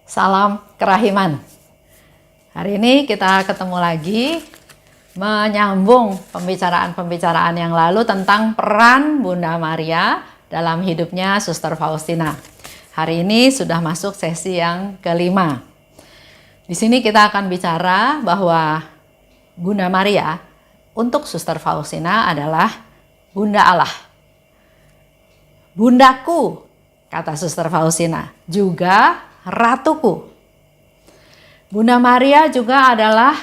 Salam kerahiman. Hari ini kita ketemu lagi menyambung pembicaraan-pembicaraan yang lalu tentang peran Bunda Maria dalam hidupnya Suster Faustina. Hari ini sudah masuk sesi yang kelima. Di sini kita akan bicara bahwa Bunda Maria untuk Suster Faustina adalah Bunda Allah. Bundaku, kata Suster Faustina, juga Ratuku. Bunda Maria juga adalah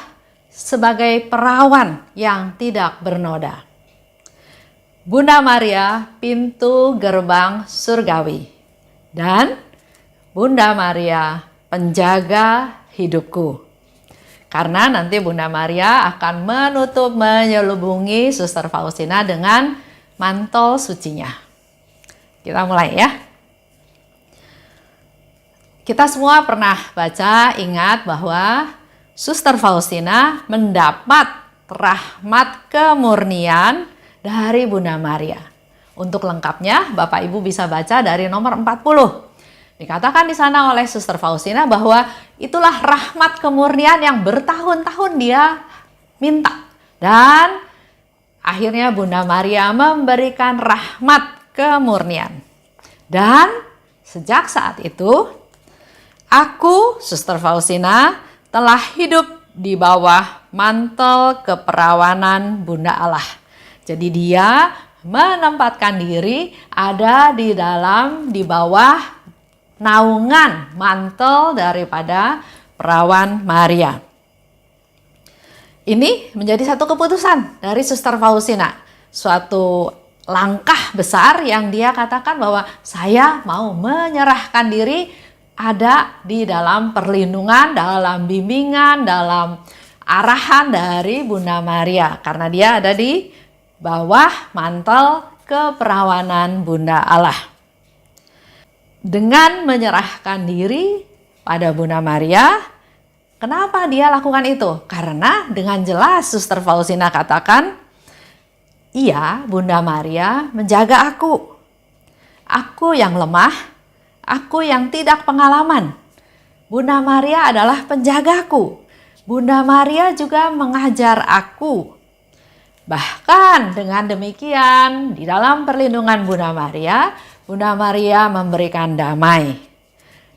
sebagai perawan yang tidak bernoda. Bunda Maria pintu gerbang surgawi. Dan Bunda Maria penjaga hidupku. Karena nanti Bunda Maria akan menutup menyelubungi Suster Faustina dengan mantel sucinya. Kita mulai ya. Kita semua pernah baca, ingat bahwa Suster Faustina mendapat rahmat kemurnian dari Bunda Maria. Untuk lengkapnya, Bapak Ibu bisa baca dari nomor 40. Dikatakan di sana oleh Suster Faustina bahwa itulah rahmat kemurnian yang bertahun-tahun dia minta. Dan akhirnya Bunda Maria memberikan rahmat kemurnian. Dan sejak saat itu, aku, Suster Faustina, telah hidup di bawah mantel keperawanan Bunda Allah. Jadi dia menempatkan diri ada di bawah naungan mantel daripada perawan Maria. Ini menjadi satu keputusan dari Suster Faustina. Suatu langkah besar yang dia katakan bahwa saya mau menyerahkan diri ada di dalam perlindungan, dalam bimbingan, dalam arahan dari Bunda Maria. Karena dia ada di bawah mantel keperawanan Bunda Allah. Dengan menyerahkan diri pada Bunda Maria, kenapa dia lakukan itu? Karena dengan jelas Suster Faustina katakan, iya, Bunda Maria menjaga aku. Aku yang lemah, aku yang tidak pengalaman. Bunda Maria adalah penjagaku. Bunda Maria juga mengajar aku. Bahkan dengan demikian, di dalam perlindungan Bunda Maria memberikan damai.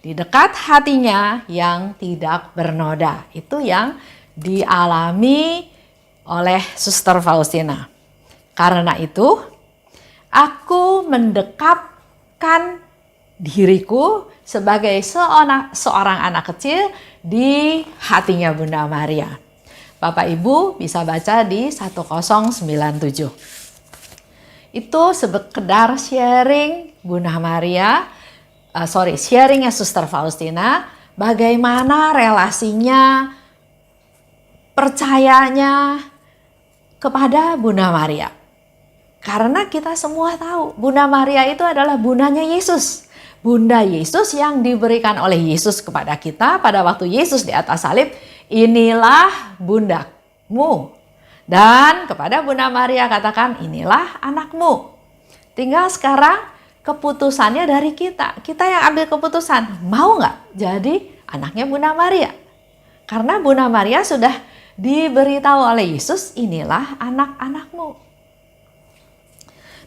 Di dekat hatinya yang tidak bernoda. Itu yang dialami oleh Suster Faustina. Karena itu, aku mendekapkan diriku sebagai seorang anak kecil di hatinya Bunda Maria. Bapak Ibu bisa baca di 1097. Itu sekedar sharing Bunda Maria, sharingnya Suster Faustina, bagaimana relasinya, percayanya kepada Bunda Maria. Karena kita semua tahu Bunda Maria itu adalah bundanya Yesus. Bunda Yesus yang diberikan oleh Yesus kepada kita pada waktu Yesus di atas salib, inilah bundamu. Dan kepada Bunda Maria katakan, inilah anakmu. Tinggal sekarang keputusannya dari kita. Kita yang ambil keputusan, mau nggak jadi anaknya Bunda Maria? Karena Bunda Maria sudah diberitahu oleh Yesus, inilah anak-anakmu.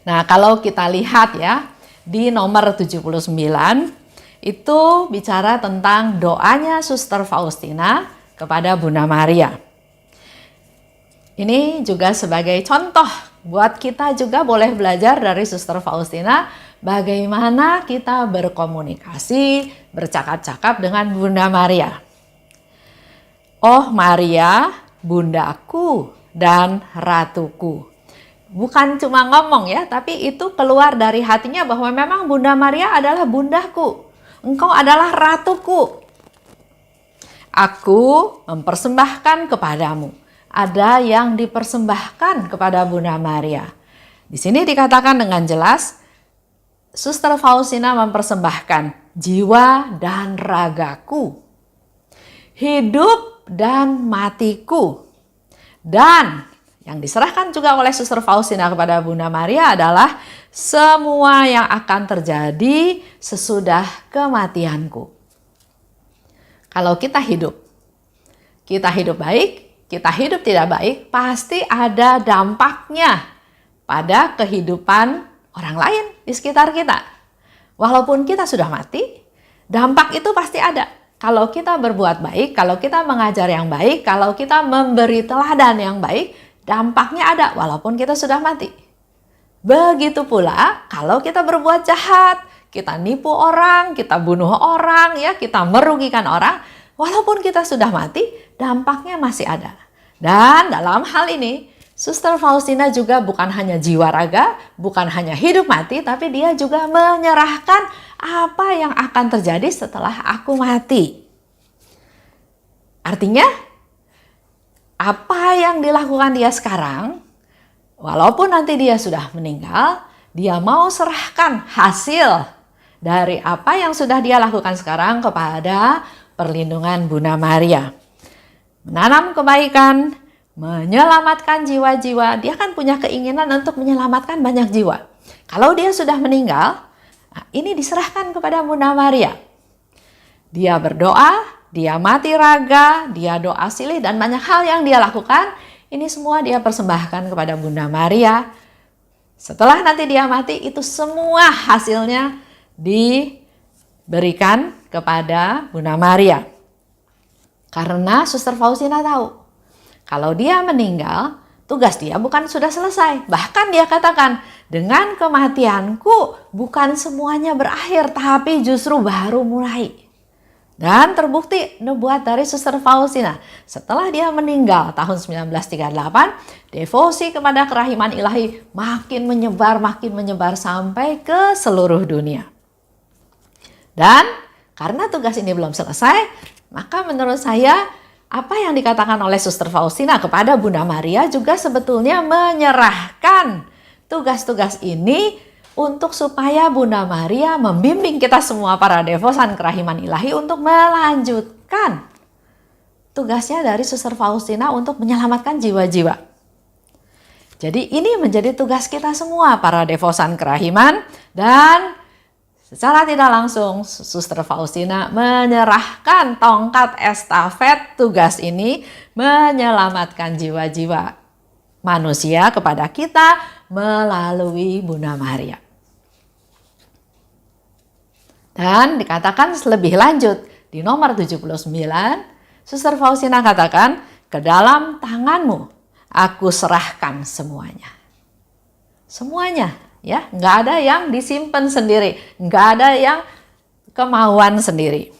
Nah, kalau kita lihat ya, di nomor 79 itu bicara tentang doanya Suster Faustina kepada Bunda Maria. Ini juga sebagai contoh buat kita juga boleh belajar dari Suster Faustina bagaimana kita berkomunikasi, bercakap-cakap dengan Bunda Maria. Oh Maria, bundaku dan ratuku. Bukan cuma ngomong ya, tapi itu keluar dari hatinya bahwa memang Bunda Maria adalah bundaku. Engkau adalah ratuku. Aku mempersembahkan kepadamu. Ada yang dipersembahkan kepada Bunda Maria. Di sini dikatakan dengan jelas, Suster Faustina mempersembahkan jiwa dan ragaku, hidup dan matiku. Dan yang diserahkan juga oleh Suster Faustina kepada Bunda Maria adalah semua yang akan terjadi sesudah kematianku. Kalau kita hidup baik, kita hidup tidak baik, pasti ada dampaknya pada kehidupan orang lain di sekitar kita. Walaupun kita sudah mati, dampak itu pasti ada. Kalau kita berbuat baik, kalau kita mengajar yang baik, kalau kita memberi teladan yang baik, dampaknya ada walaupun kita sudah mati. Begitu pula kalau kita berbuat jahat, kita nipu orang, kita bunuh orang, ya, kita merugikan orang, walaupun kita sudah mati, dampaknya masih ada. Dan dalam hal ini, Suster Faustina juga bukan hanya jiwa raga, bukan hanya hidup mati, tapi dia juga menyerahkan apa yang akan terjadi setelah aku mati. Artinya, apa yang dilakukan dia sekarang, walaupun nanti dia sudah meninggal, dia mau serahkan hasil dari apa yang sudah dia lakukan sekarang kepada perlindungan Bunda Maria. Menanam kebaikan, menyelamatkan jiwa-jiwa, dia kan punya keinginan untuk menyelamatkan banyak jiwa. Kalau dia sudah meninggal, ini diserahkan kepada Bunda Maria. Dia berdoa, dia mati raga, dia doa silih, dan banyak hal yang dia lakukan, ini semua dia persembahkan kepada Bunda Maria. Setelah nanti dia mati, itu semua hasilnya diberikan kepada Bunda Maria. Karena Suster Faustina tahu, kalau dia meninggal, tugas dia bukan sudah selesai. Bahkan dia katakan, dengan kematianku bukan semuanya berakhir, tapi justru baru mulai. Dan terbukti nubuat dari Suster Faustina. Setelah dia meninggal tahun 1938, devosi kepada kerahiman ilahi makin menyebar sampai ke seluruh dunia. Dan karena tugas ini belum selesai, maka menurut saya apa yang dikatakan oleh Suster Faustina kepada Bunda Maria juga sebetulnya menyerahkan tugas-tugas ini untuk supaya Bunda Maria membimbing kita semua para devosan kerahiman ilahi untuk melanjutkan tugasnya dari Suster Faustina untuk menyelamatkan jiwa-jiwa. Jadi ini menjadi tugas kita semua para devosan kerahiman, dan secara tidak langsung Suster Faustina menyerahkan tongkat estafet tugas ini menyelamatkan jiwa-jiwa manusia kepada kita melalui Bunda Maria. Dan dikatakan lebih lanjut di nomor 79, Suster Faustina katakan, ke dalam tanganmu aku serahkan semuanya. Semuanya. Ya, nggak ada yang disimpan sendiri, nggak ada yang kemauan sendiri.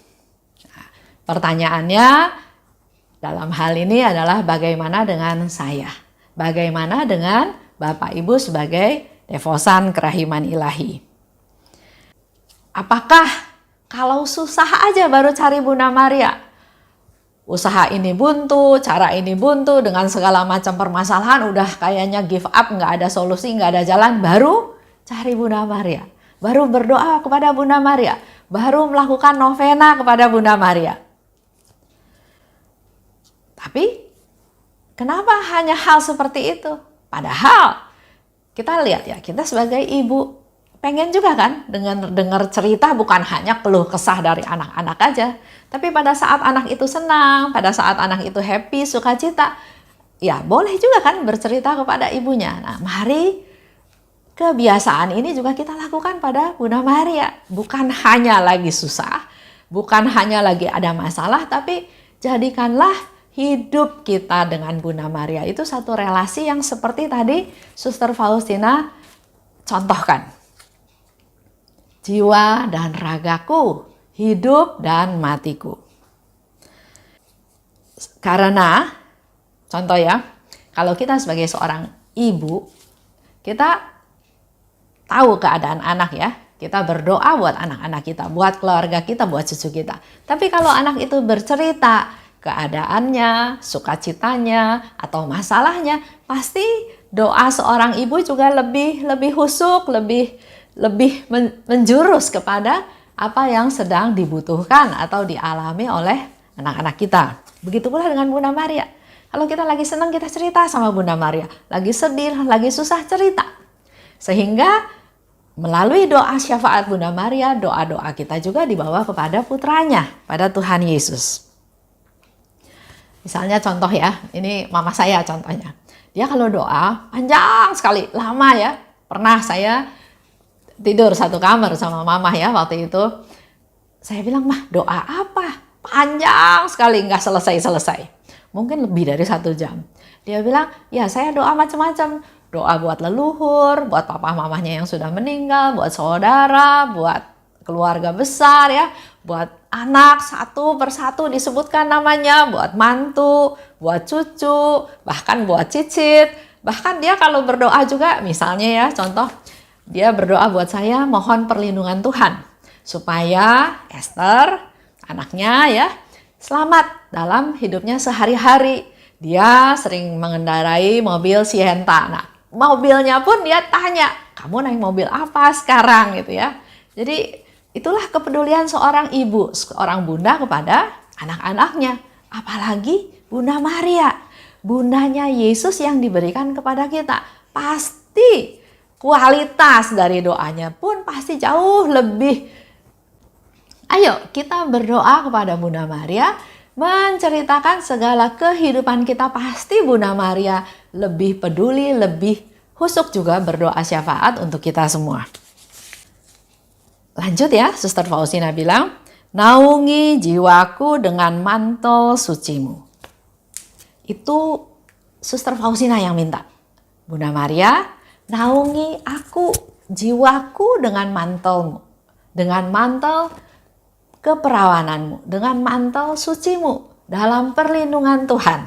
Nah, pertanyaannya dalam hal ini adalah bagaimana dengan saya? Bagaimana dengan Bapak Ibu sebagai devosan kerahiman ilahi? Apakah kalau susah aja baru cari Bunda Maria? Usaha ini buntu, cara ini buntu, dengan segala macam permasalahan udah kayaknya give up, nggak ada solusi, nggak ada jalan, baru cari Bunda Maria, baru berdoa kepada Bunda Maria, baru melakukan novena kepada Bunda Maria. Tapi kenapa hanya hal seperti itu? Padahal kita lihat ya, kita sebagai ibu pengen juga kan dengar cerita, bukan hanya keluh kesah dari anak-anak aja, tapi pada saat anak itu senang, pada saat anak itu happy, sukacita, ya boleh juga kan bercerita kepada ibunya. Nah, mari kebiasaan ini juga kita lakukan pada Bunda Maria. Bukan hanya lagi susah, bukan hanya lagi ada masalah, tapi jadikanlah hidup kita dengan Bunda Maria itu satu relasi yang seperti tadi Suster Faustina contohkan. Jiwa dan ragaku, hidup dan matiku. Karena, contoh ya, kalau kita sebagai seorang ibu, kita tahu keadaan anak ya, kita berdoa buat anak-anak kita, buat keluarga kita, buat cucu kita. Tapi kalau anak itu bercerita keadaannya, sukacitanya, atau masalahnya, pasti doa seorang ibu juga lebih husuk, lebih menjurus kepada apa yang sedang dibutuhkan atau dialami oleh anak-anak kita. Begitu pula dengan Bunda Maria. Kalau kita lagi senang, kita cerita sama Bunda Maria. Lagi sedih, lagi susah, cerita. Sehingga melalui doa syafaat Bunda Maria, doa-doa kita juga dibawa kepada putranya, pada Tuhan Yesus. Misalnya contoh ya, ini mama saya contohnya. Dia kalau doa panjang sekali, lama ya. Pernah saya tidur satu kamar sama mama ya waktu itu. Saya bilang, "Mah, doa apa? Panjang sekali, nggak selesai-selesai. Mungkin lebih dari 1 jam." Dia bilang, "Ya saya doa macam-macam. Doa buat leluhur, buat papa mamanya yang sudah meninggal, buat saudara, buat keluarga besar ya, buat anak satu persatu disebutkan namanya, buat mantu, buat cucu, bahkan buat cicit. Bahkan dia kalau berdoa juga, misalnya ya contoh, dia berdoa buat saya mohon perlindungan Tuhan supaya Esther, anaknya ya, selamat dalam hidupnya sehari-hari. Dia sering mengendarai mobil Sienta. Nah, mobilnya pun dia tanya, "Kamu naik mobil apa sekarang?" gitu ya. Jadi itulah kepedulian seorang ibu, seorang bunda kepada anak-anaknya. Apalagi Bunda Maria, bundanya Yesus yang diberikan kepada kita. Pasti kualitas dari doanya pun pasti jauh lebih. Ayo kita berdoa kepada Bunda Maria, menceritakan segala kehidupan kita. Pasti Bunda Maria lebih peduli, lebih husuk juga berdoa syafaat untuk kita semua. Lanjut ya, Suster Faustina bilang, "Naungi jiwaku dengan mantel sucimu." Itu Suster Faustina yang minta. Bunda Maria, naungi aku, jiwaku dengan mantelmu. Dengan mantel keperawananmu, dengan mantel sucimu dalam perlindungan Tuhan.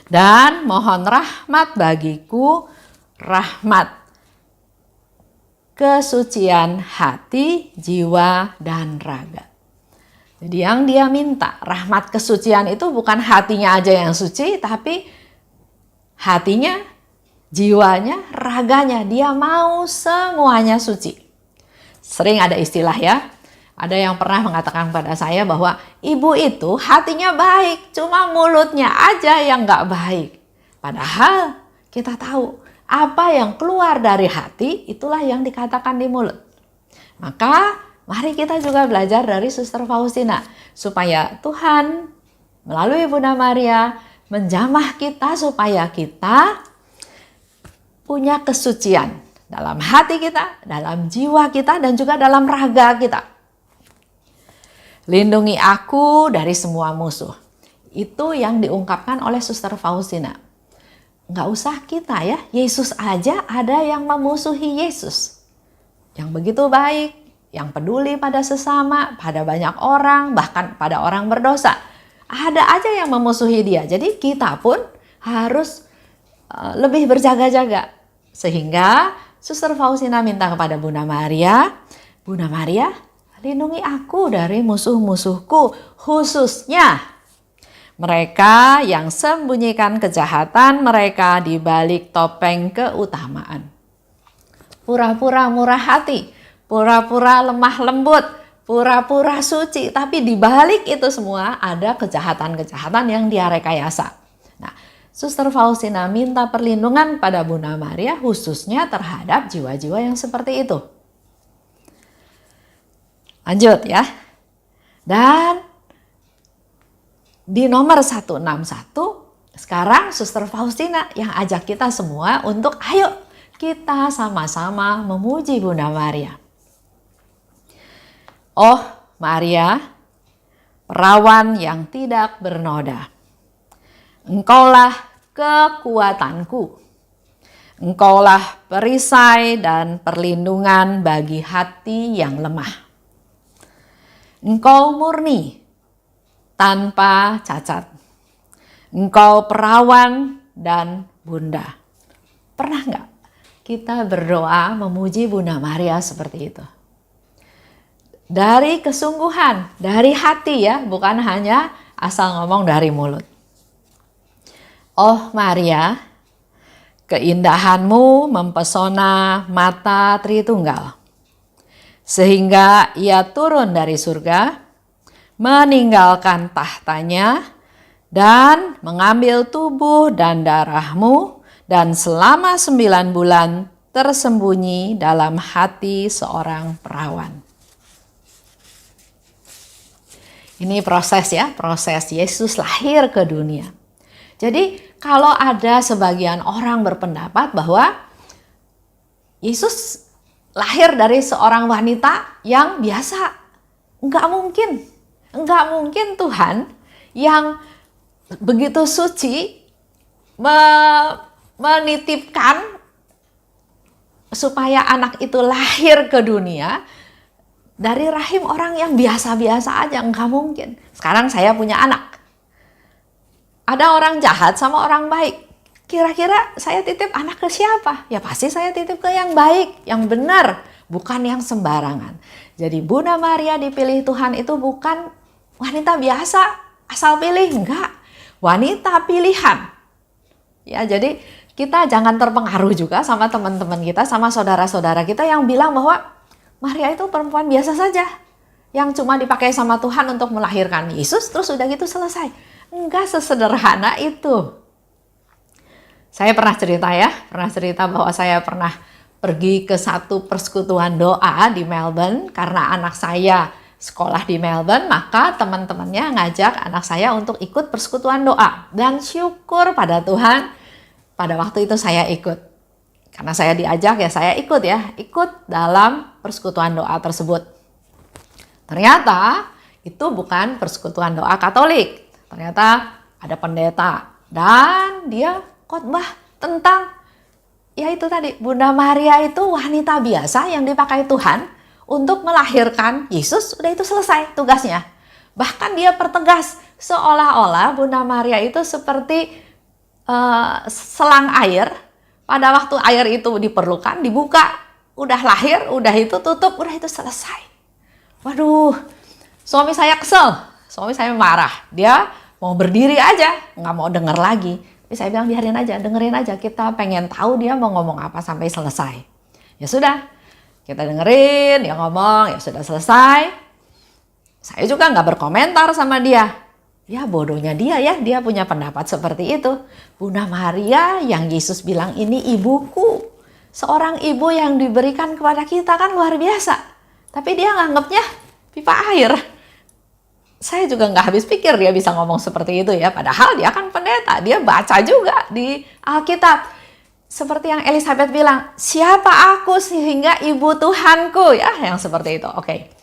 Dan mohon rahmat bagiku, rahmat kesucian hati, jiwa, dan raga. Jadi yang dia minta, rahmat kesucian itu bukan hatinya aja yang suci, tapi hatinya, jiwanya, raganya. Dia mau semuanya suci. Sering ada istilah ya, ada yang pernah mengatakan pada saya bahwa ibu itu hatinya baik, cuma mulutnya aja yang nggak baik. Padahal kita tahu apa yang keluar dari hati itulah yang dikatakan di mulut. Maka mari kita juga belajar dari Suster Faustina supaya Tuhan melalui Bunda Maria menjamah kita supaya kita punya kesucian dalam hati kita, dalam jiwa kita, dan juga dalam raga kita. Lindungi aku dari semua musuh. Itu yang diungkapkan oleh Suster Faustina. Nggak usah kita ya, Yesus aja ada yang memusuhi Yesus. Yang begitu baik, yang peduli pada sesama, pada banyak orang, bahkan pada orang berdosa. Ada aja yang memusuhi dia. Jadi kita pun harus lebih berjaga-jaga. Sehingga Suster Faustina minta kepada Bunda Maria, "Bunda Maria, lindungi aku dari musuh-musuhku, khususnya mereka yang sembunyikan kejahatan mereka di balik topeng keutamaan. Pura-pura murah hati, pura-pura lemah lembut, pura-pura suci, tapi di balik itu semua ada kejahatan-kejahatan yang dia rekayasa." Nah, Suster Faustina minta perlindungan pada Bunda Maria khususnya terhadap jiwa-jiwa yang seperti itu. Lanjut ya. Dan di nomor 161, sekarang Suster Faustina yang ajak kita semua untuk ayo kita sama-sama memuji Bunda Maria. "Oh Maria, perawan yang tidak bernoda, Engkaulah kekuatanku. Engkaulah perisai dan perlindungan bagi hati yang lemah. Engkau murni, tanpa cacat. Engkau perawan dan bunda." Pernah nggak kita berdoa memuji Bunda Maria seperti itu? Dari kesungguhan, dari hati ya, bukan hanya asal ngomong dari mulut. "Oh Maria, keindahanmu mempesona mata Tritunggal. Sehingga ia turun dari surga, meninggalkan tahtanya, dan mengambil tubuh dan darahmu, dan selama 9 bulan tersembunyi dalam hati seorang perawan. Ini proses ya, proses Yesus lahir ke dunia. Jadi kalau ada sebagian orang berpendapat bahwa Yesus lahir dari seorang wanita yang biasa, enggak mungkin Tuhan yang begitu suci menitipkan supaya anak itu lahir ke dunia dari rahim orang yang biasa-biasa aja, enggak mungkin. Sekarang saya punya anak. Ada orang jahat sama orang baik. Kira-kira saya titip anak ke siapa? Ya pasti saya titip ke yang baik, yang benar, bukan yang sembarangan. Jadi Bunda Maria dipilih Tuhan itu bukan wanita biasa, asal pilih, enggak. Wanita pilihan. Ya, jadi kita jangan terpengaruh juga sama teman-teman kita, sama saudara-saudara kita yang bilang bahwa Maria itu perempuan biasa saja, yang cuma dipakai sama Tuhan untuk melahirkan Yesus, terus udah gitu selesai. Enggak sesederhana itu. Saya pernah cerita bahwa saya pernah pergi ke satu persekutuan doa di Melbourne karena anak saya sekolah di Melbourne, maka teman-temannya ngajak anak saya untuk ikut persekutuan doa. Dan syukur pada Tuhan, pada waktu itu saya ikut. Karena saya diajak ya saya ikut dalam persekutuan doa tersebut. Ternyata itu bukan persekutuan doa Katolik. Ternyata ada pendeta dan dia khotbah tentang ya itu tadi, Bunda Maria itu wanita biasa yang dipakai Tuhan untuk melahirkan Yesus, udah itu selesai tugasnya. Bahkan dia pertegas seolah-olah Bunda Maria itu seperti selang air. Pada waktu air itu diperlukan, dibuka, udah lahir, udah itu tutup, udah itu selesai. Waduh, suami saya kesel, suami saya marah. Dia mau berdiri aja, nggak mau denger lagi. Tapi saya bilang biarin aja, dengerin aja. Kita pengen tahu dia mau ngomong apa sampai selesai. Ya sudah, kita dengerin, dia ngomong, ya sudah selesai. Saya juga nggak berkomentar sama dia. Ya bodohnya dia ya, dia punya pendapat seperti itu. Bunda Maria yang Yesus bilang ini ibuku. Seorang ibu yang diberikan kepada kita kan luar biasa. Tapi dia nganggapnya pipa air. Saya juga nggak habis pikir dia bisa ngomong seperti itu ya. Padahal dia kan pendeta, dia baca juga di Alkitab. Seperti yang Elizabeth bilang, siapa aku sehingga ibu Tuhanku ya, yang seperti itu. Oke.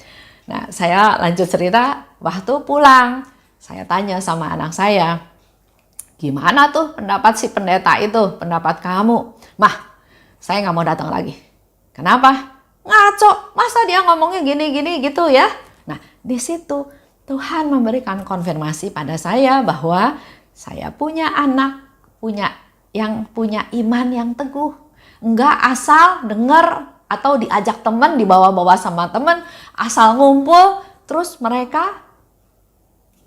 Nah, saya lanjut cerita waktu pulang. Saya tanya sama anak saya, gimana tuh pendapat si pendeta itu, pendapat kamu? Mah, saya nggak mau datang lagi. Kenapa? Ngaco, masa dia ngomongnya gini-gini gitu ya? Nah, di situ Tuhan memberikan konfirmasi pada saya bahwa saya punya anak, yang punya iman yang teguh. Enggak asal dengar atau diajak teman, dibawa-bawa sama teman, asal ngumpul, terus mereka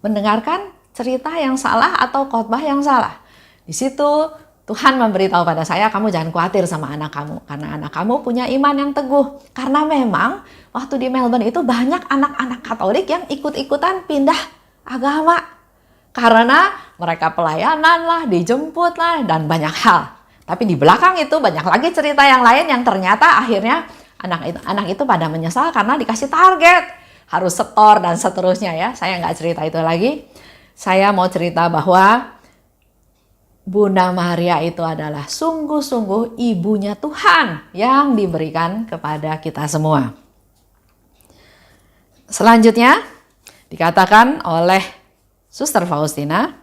mendengarkan cerita yang salah atau khotbah yang salah. Di situ Tuhan memberitahu pada saya, kamu jangan khawatir sama anak kamu. Karena anak kamu punya iman yang teguh. Karena memang waktu di Melbourne itu banyak anak-anak Katolik yang ikut-ikutan pindah agama. Karena mereka pelayanan lah, dijemput lah, dan banyak hal. Tapi di belakang itu banyak lagi cerita yang lain yang ternyata akhirnya anak itu pada menyesal karena dikasih target. Harus setor dan seterusnya ya. Saya nggak cerita itu lagi. Saya mau cerita bahwa Bunda Maria itu adalah sungguh-sungguh ibunya Tuhan yang diberikan kepada kita semua. Selanjutnya dikatakan oleh Suster Faustina,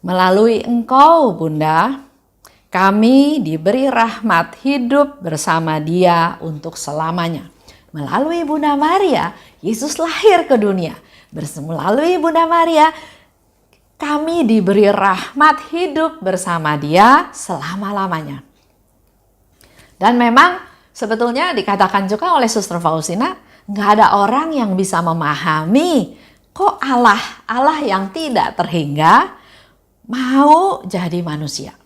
melalui engkau Bunda, kami diberi rahmat hidup bersama Dia untuk selamanya. Melalui Bunda Maria, Yesus lahir ke dunia. Melalui Bunda Maria, kami diberi rahmat hidup bersama Dia selama-lamanya. Dan memang sebetulnya dikatakan juga oleh Suster Faustina, nggak ada orang yang bisa memahami kok Allah yang tidak terhingga mau jadi manusia.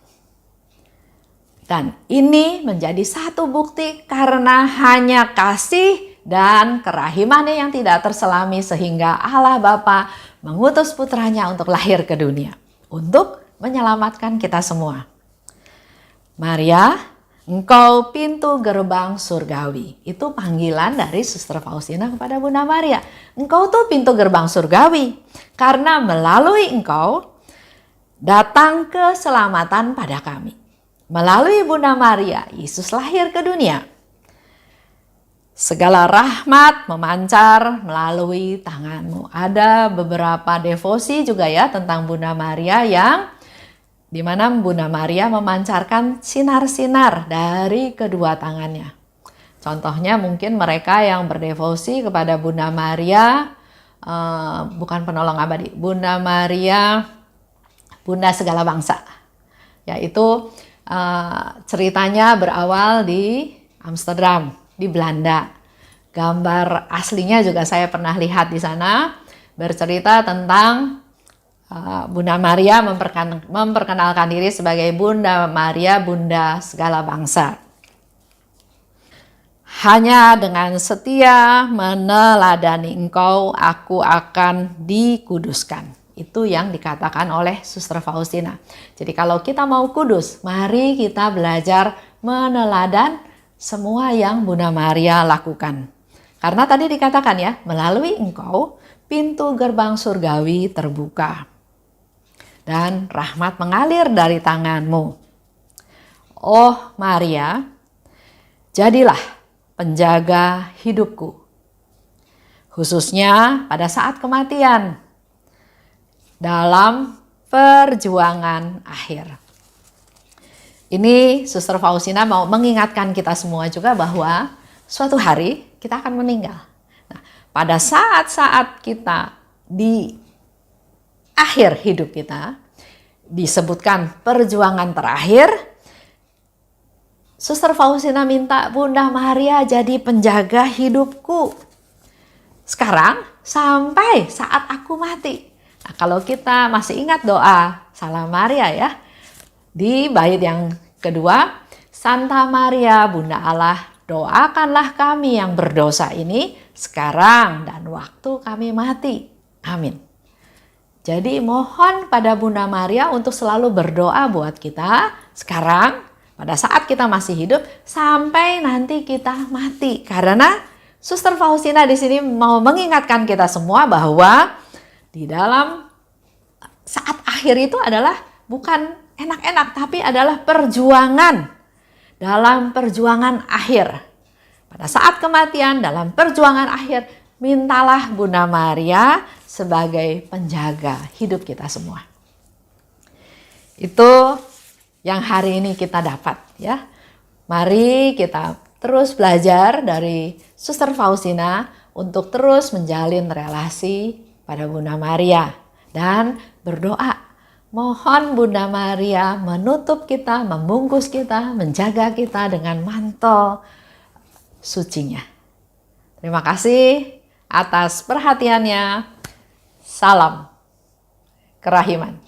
Dan ini menjadi satu bukti karena hanya kasih dan kerahimannya yang tidak terselami sehingga Allah Bapa mengutus putranya untuk lahir ke dunia. Untuk menyelamatkan kita semua. Maria Engkau pintu gerbang surgawi. Itu panggilan dari Suster Faustina kepada Bunda Maria. Engkau tuh pintu gerbang surgawi. Karena melalui engkau datang keselamatan pada kami. Melalui Bunda Maria, Yesus lahir ke dunia. Segala rahmat memancar melalui tanganmu. Ada beberapa devosi juga ya tentang Bunda Maria yang di mana Bunda Maria memancarkan sinar-sinar dari kedua tangannya. Contohnya mungkin mereka yang berdevosi kepada Bunda Maria, bukan penolong abadi, Bunda Maria, Bunda segala bangsa. Yaitu ceritanya berawal di Amsterdam, di Belanda. Gambar aslinya juga saya pernah lihat di sana, bercerita tentang Bunda Maria memperkenalkan diri sebagai Bunda Maria, Bunda segala bangsa. Hanya dengan setia meneladani engkau, aku akan dikuduskan. Itu yang dikatakan oleh Suster Faustina. Jadi kalau kita mau kudus, mari kita belajar meneladan semua yang Bunda Maria lakukan. Karena tadi dikatakan ya, melalui engkau pintu gerbang surgawi terbuka. Dan rahmat mengalir dari tanganmu. Oh Maria, jadilah penjaga hidupku. Khususnya pada saat kematian. Dalam perjuangan akhir. Ini Suster Faustina mau mengingatkan kita semua juga bahwa suatu hari kita akan meninggal. Nah, pada saat-saat kita di akhir hidup kita, disebutkan perjuangan terakhir, Suster Faustina minta Bunda Maria jadi penjaga hidupku. Sekarang sampai saat aku mati. Nah, kalau kita masih ingat doa Salam Maria ya, di bait yang kedua, Santa Maria Bunda Allah, doakanlah kami yang berdosa ini sekarang dan waktu kami mati. Amin. Jadi mohon pada Bunda Maria untuk selalu berdoa buat kita sekarang, pada saat kita masih hidup, sampai nanti kita mati. Karena Suster Faustina di sini mau mengingatkan kita semua bahwa di dalam saat akhir itu adalah bukan enak-enak, tapi adalah perjuangan. Dalam perjuangan akhir. Pada saat kematian, dalam perjuangan akhir, mintalah Bunda Maria sebagai penjaga hidup kita semua. Itu yang hari ini kita dapat ya. Mari kita terus belajar dari Suster Faustina untuk terus menjalin relasi pada Bunda Maria dan berdoa. Mohon Bunda Maria menutup kita, membungkus kita, menjaga kita dengan mantel sucinya. Terima kasih atas perhatiannya. Salam kerahiman.